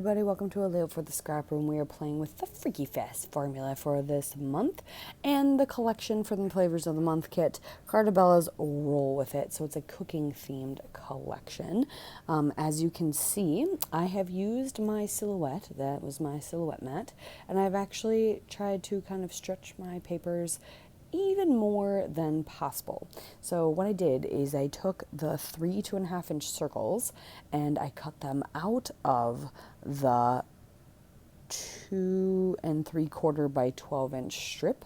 everybody, welcome to a layout for the scrap room. We are playing with the Freaky Fest formula for this month and the collection for the flavors of the month kit. Carta roll with it, so it's a cooking themed collection. As you can see, I have used my silhouette, that was my silhouette mat, and I've actually tried to kind of stretch my papers even more than possible. So what I did is I took the 2.5 inch circles and I cut them out of the 2 3/4 by 12 inch strip,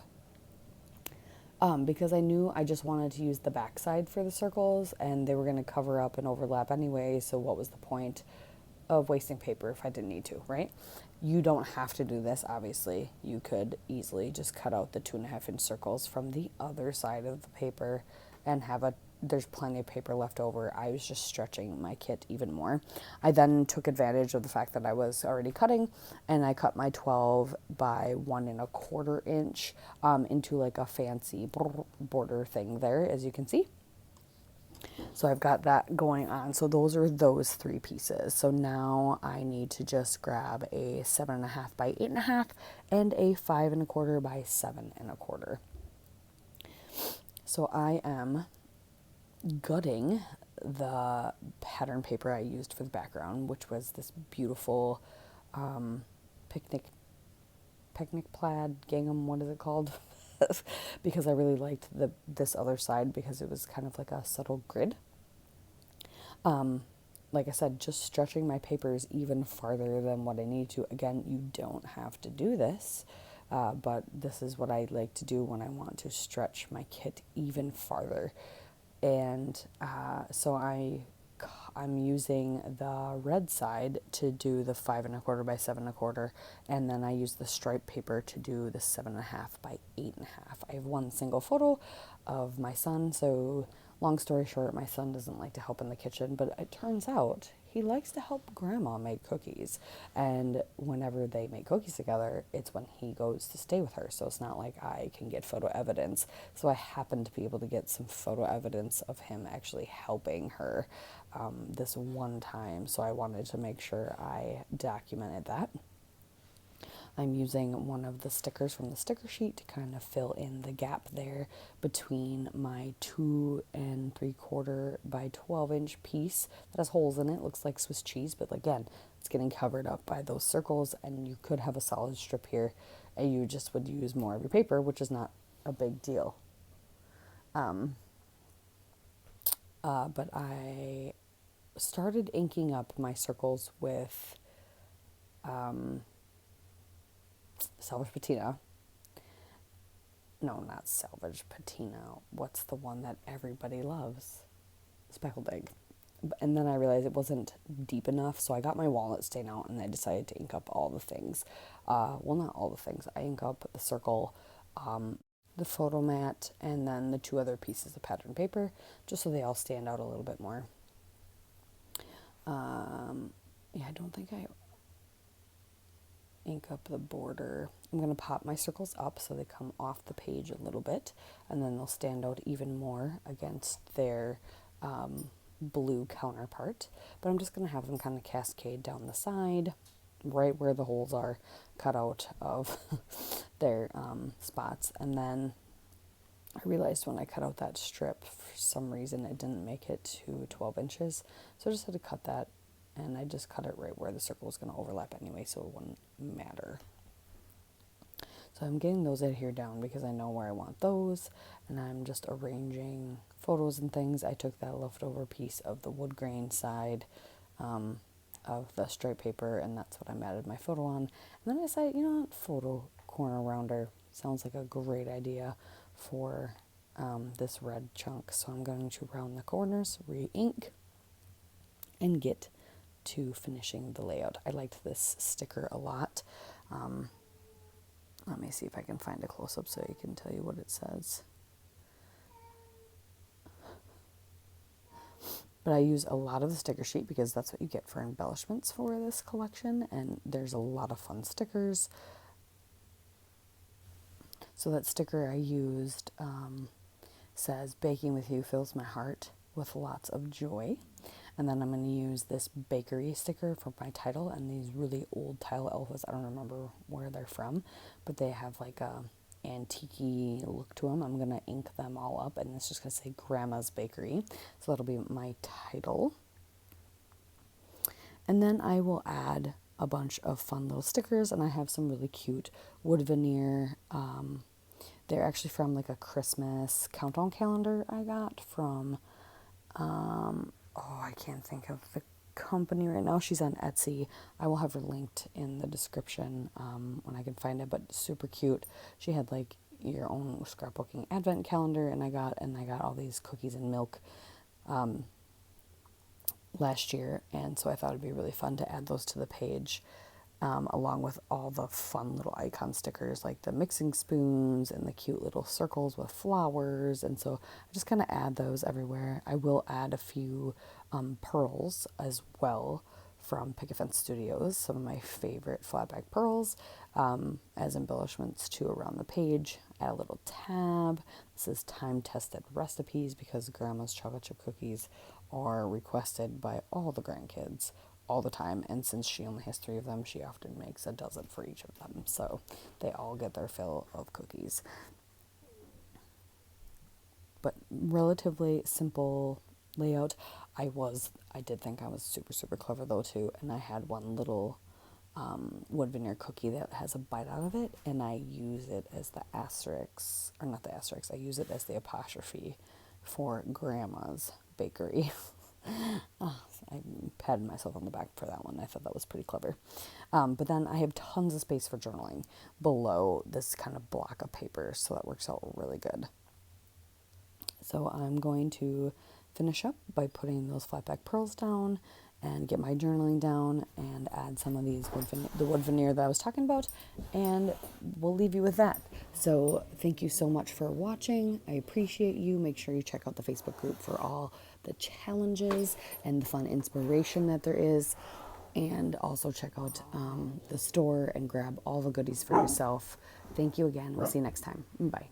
because I knew I just wanted to use the back side for the circles and they were going to cover up and overlap anyway, so what was the point of wasting paper if I didn't need to, right? You don't have to do this, obviously. You could easily just cut out the 2.5 inch circles from the other side of the paper and there's plenty of paper left over. I was just stretching my kit even more. I then took advantage of the fact that I was already cutting and I cut my 12 by 1 1/4 inch into like a fancy border thing there, as you can see. So I've got that going on. So those are those 3 pieces. So now I need to just grab a 7.5 by 8.5 and a 5 1/4 by 7 1/4. So I am gutting the pattern paper I used for the background, which was this beautiful picnic plaid gingham. What is it called? Because I really liked this other side because it was kind of like a subtle grid. Like I said, just stretching my papers even farther than what I need to. Again, you don't have to do this, but this is what I like to do when I want to stretch my kit even farther. And so I'm using the red side to do the 5 1/4 by 7 1/4, and then I use the stripe paper to do the 7.5 by 8.5. I have one single photo of my son, so long story short, my son doesn't like to help in the kitchen, but it turns out he likes to help grandma make cookies, and whenever they make cookies together, it's when he goes to stay with her, so it's not like I can get photo evidence. So I happen to be able to get some photo evidence of him actually helping her this one time, so I wanted to make sure I documented that. I'm using one of the stickers from the sticker sheet to kind of fill in the gap there between my 2 3/4 by 12 inch piece that has holes in it. Looks like Swiss cheese, but again, it's getting covered up by those circles, and you could have a solid strip here and you just would use more of your paper, which is not a big deal. But I started inking up my circles with Salvage Patina. No, not Salvage Patina. What's the one that everybody loves? Speckled Egg. And then I realized it wasn't deep enough, so I got my walnut stain out and I decided to ink up all the things. Well, not all the things. I ink up the circle, the photo mat, and then the 2 other pieces of pattern paper, just so they all stand out a little bit more. Yeah, I don't think I ink up the border. I'm going to pop my circles up so they come off the page a little bit, and then they'll stand out even more against their blue counterpart. But I'm just going to have them kind of cascade down the side, right where the holes are cut out of their spots. And then I realized when I cut out that strip, for some reason it didn't make it to 12 inches, so I just had to cut that, and I just cut it right where the circle was going to overlap anyway, so it wouldn't matter. So I'm getting those adhered down because I know where I want those, and I'm just arranging photos and things. I took that leftover piece of the wood grain side of the stripe paper, and that's what I matted my photo on. And then I decided, you know what, photo corner rounder sounds like a great idea for this red chunk. So I'm going to round the corners, re-ink, and get to finishing the layout. I liked this sticker a lot. Let me see if I can find a close-up so I can tell you what it says. But I use a lot of the sticker sheet because that's what you get for embellishments for this collection, and there's a lot of fun stickers. So that sticker I used says, "Baking with you fills my heart with lots of joy." And then I'm going to use this bakery sticker for my title, and these really old tile elves. I don't remember where they're from, but they have like a antique look to them. I'm going to ink them all up, and it's just going to say Grandma's Bakery. So that'll be my title. And then I will add a bunch of fun little stickers, and I have some really cute wood veneer. They're actually from like a Christmas countdown calendar I got from, I can't think of the company right now. She's on Etsy. I will have her linked in the description when I can find it, but super cute. She had like your own scrapbooking advent calendar, and I got all these cookies and milk last year, and so I thought it'd be really fun to add those to the page, along with all the fun little icon stickers like the mixing spoons and the cute little circles with flowers. And so I just kind of add those everywhere. I will add a few pearls as well from Picket Fence Studios, some of my favorite flatback pearls, as embellishments too around the page. Add a little tab. This is time-tested recipes because Grandma's chocolate chip cookies are requested by all the grandkids all the time, and since she only has 3 of them, she often makes a dozen for each of them, so they all get their fill of cookies. But relatively simple layout. I did think I was super clever though too, and I had one little wood veneer cookie that has a bite out of it, and I use it as the asterisk, or not the asterisk, I use it as the apostrophe for Grandma's Bakery. I patted myself on the back for that one. I thought that was pretty clever. But then I have tons of space for journaling below this kind of block of paper, so that works out really good. So I'm going to finish up by putting those flatback pearls down and get my journaling down and add some of these wood veneer that I was talking about, and we'll leave you with that. So thank you so much for watching. I appreciate you. Make sure you check out the Facebook group for all the challenges and the fun inspiration that there is, and also check out the store and grab all the goodies for yourself. Thank you again. We'll see you next time. Bye.